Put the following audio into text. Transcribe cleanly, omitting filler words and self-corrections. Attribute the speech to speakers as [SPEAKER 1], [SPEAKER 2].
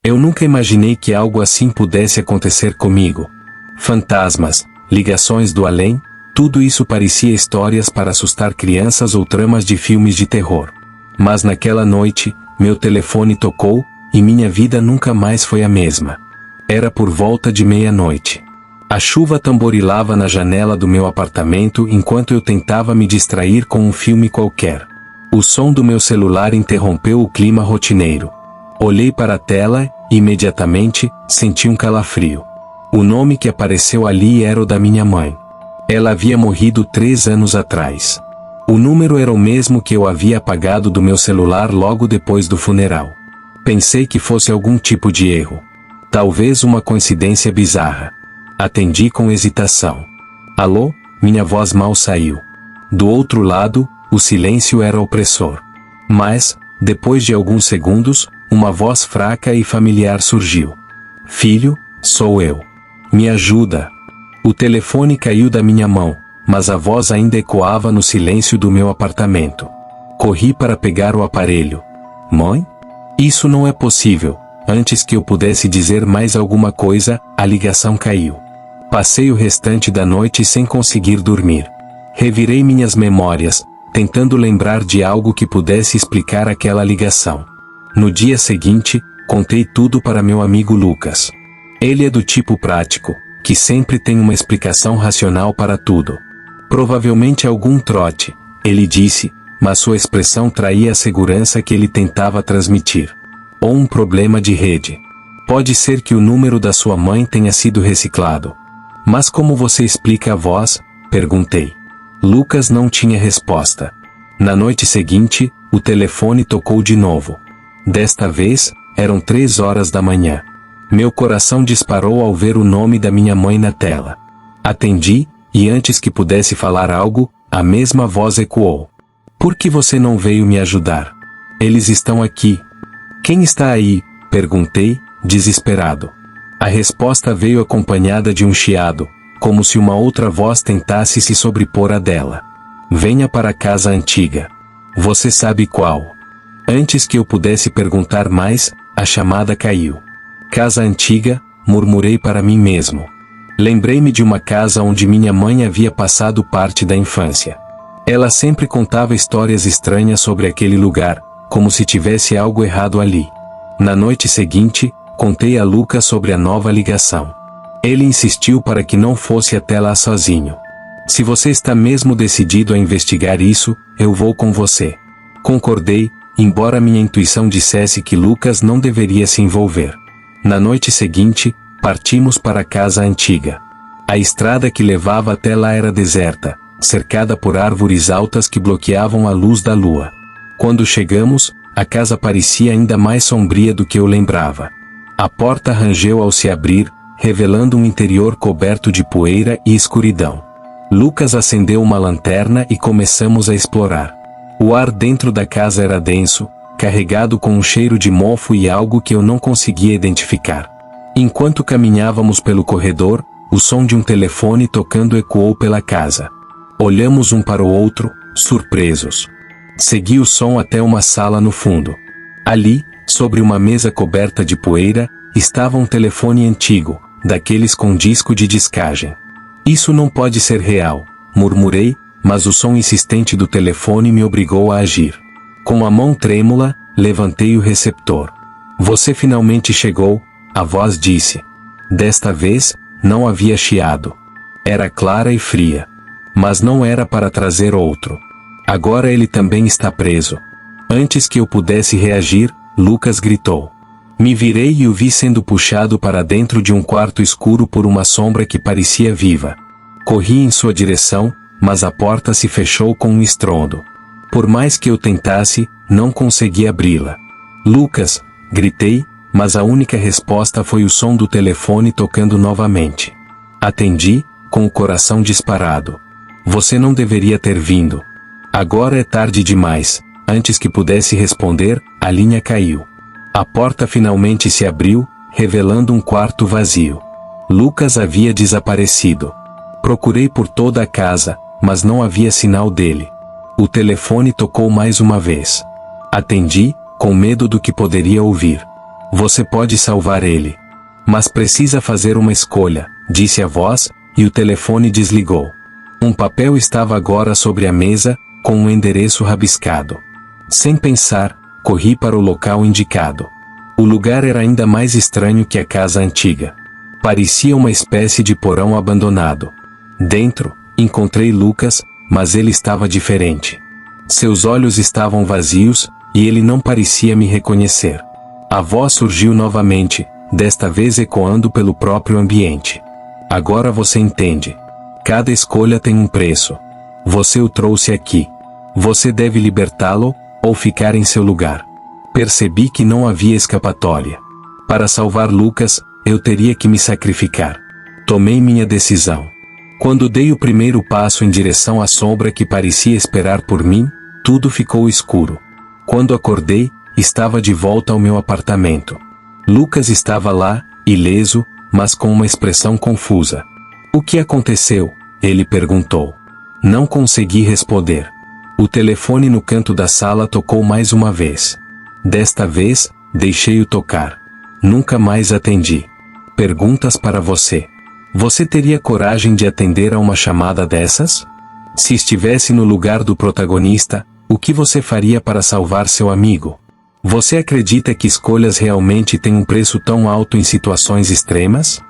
[SPEAKER 1] Eu nunca imaginei que algo assim pudesse acontecer comigo. Fantasmas, ligações do além, tudo isso parecia histórias para assustar crianças ou tramas de filmes de terror. Mas naquela noite, meu telefone tocou, e minha vida nunca mais foi a mesma. Era por volta de meia-noite. A chuva tamborilava na janela do meu apartamento enquanto eu tentava me distrair com um filme qualquer. O som do meu celular interrompeu o clima rotineiro. Olhei para a tela, e imediatamente, senti um calafrio. O nome que apareceu ali era o da minha mãe. Ela havia morrido 3 anos atrás. O número era o mesmo que eu havia apagado do meu celular logo depois do funeral. Pensei que fosse algum tipo de erro. Talvez uma coincidência bizarra. Atendi com hesitação. Alô? Minha voz mal saiu. Do outro lado, o silêncio era opressor. Mas, depois de alguns segundos, uma voz fraca e familiar surgiu. Filho, sou eu. Me ajuda. O telefone caiu da minha mão, mas a voz ainda ecoava no silêncio do meu apartamento. Corri para pegar o aparelho. Mãe? Isso não é possível. Antes que eu pudesse dizer mais alguma coisa, a ligação caiu. Passei o restante da noite sem conseguir dormir. Revirei minhas memórias, tentando lembrar de algo que pudesse explicar aquela ligação. No dia seguinte, contei tudo para meu amigo Lucas. Ele é do tipo prático, que sempre tem uma explicação racional para tudo. Provavelmente algum trote, ele disse, mas sua expressão traía a segurança que ele tentava transmitir. Ou um problema de rede. Pode ser que o número da sua mãe tenha sido reciclado. Mas como você explica a voz? Perguntei. Lucas não tinha resposta. Na noite seguinte, o telefone tocou de novo. Desta vez, eram 3 horas da manhã. Meu coração disparou ao ver o nome da minha mãe na tela. Atendi, e antes que pudesse falar algo, a mesma voz ecoou. Por que você não veio me ajudar? Eles estão aqui. Quem está aí? Perguntei, desesperado. A resposta veio acompanhada de um chiado, como se uma outra voz tentasse se sobrepor à dela. Venha para a casa antiga. Você sabe qual? Antes que eu pudesse perguntar mais, a chamada caiu. Casa antiga, murmurei para mim mesmo. Lembrei-me de uma casa onde minha mãe havia passado parte da infância. Ela sempre contava histórias estranhas sobre aquele lugar, como se tivesse algo errado ali. Na noite seguinte, contei a Lucas sobre a nova ligação. Ele insistiu para que não fosse até lá sozinho. Se você está mesmo decidido a investigar isso, eu vou com você. Concordei, embora minha intuição dissesse que Lucas não deveria se envolver. Na noite seguinte, partimos para a casa antiga. A estrada que levava até lá era deserta, cercada por árvores altas que bloqueavam a luz da lua. Quando chegamos, a casa parecia ainda mais sombria do que eu lembrava. A porta rangeu ao se abrir, revelando um interior coberto de poeira e escuridão. Lucas acendeu uma lanterna e começamos a explorar. O ar dentro da casa era denso, carregado com um cheiro de mofo e algo que eu não conseguia identificar. Enquanto caminhávamos pelo corredor, o som de um telefone tocando ecoou pela casa. Olhamos um para o outro, surpresos. Segui o som até uma sala no fundo. Ali, sobre uma mesa coberta de poeira, estava um telefone antigo, daqueles com disco de discagem. Isso não pode ser real, murmurei, mas o som insistente do telefone me obrigou a agir. Com a mão trêmula, levantei o receptor. Você finalmente chegou, a voz disse. Desta vez, não havia chiado. Era clara e fria. Mas não era para trazer outro. Agora ele também está preso. Antes que eu pudesse reagir, Lucas gritou. Me virei e o vi sendo puxado para dentro de um quarto escuro por uma sombra que parecia viva. Corri em sua direção, mas a porta se fechou com um estrondo. Por mais que eu tentasse, não consegui abri-la. Lucas, gritei, mas a única resposta foi o som do telefone tocando novamente. Atendi, com o coração disparado. Você não deveria ter vindo. Agora é tarde demais. Antes que pudesse responder, a linha caiu. A porta finalmente se abriu, revelando um quarto vazio. Lucas havia desaparecido. Procurei por toda a casa, mas não havia sinal dele. O telefone tocou mais uma vez. Atendi, com medo do que poderia ouvir. Você pode salvar ele. Mas precisa fazer uma escolha, disse a voz, e o telefone desligou. Um papel estava agora sobre a mesa, com um endereço rabiscado. Sem pensar, corri para o local indicado. O lugar era ainda mais estranho que a casa antiga. Parecia uma espécie de porão abandonado. Dentro, encontrei Lucas, mas ele estava diferente. Seus olhos estavam vazios, e ele não parecia me reconhecer. A voz surgiu novamente, desta vez ecoando pelo próprio ambiente. Agora você entende. Cada escolha tem um preço. Você o trouxe aqui. Você deve libertá-lo, ou ficar em seu lugar. Percebi que não havia escapatória. Para salvar Lucas, eu teria que me sacrificar. Tomei minha decisão. Quando dei o primeiro passo em direção à sombra que parecia esperar por mim, tudo ficou escuro. Quando acordei, estava de volta ao meu apartamento. Lucas estava lá, ileso, mas com uma expressão confusa. O que aconteceu? Ele perguntou. Não consegui responder. O telefone no canto da sala tocou mais uma vez. Desta vez, deixei-o tocar. Nunca mais atendi. Perguntas para você. Você teria coragem de atender a uma chamada dessas? Se estivesse no lugar do protagonista, o que você faria para salvar seu amigo? Você acredita que escolhas realmente têm um preço tão alto em situações extremas?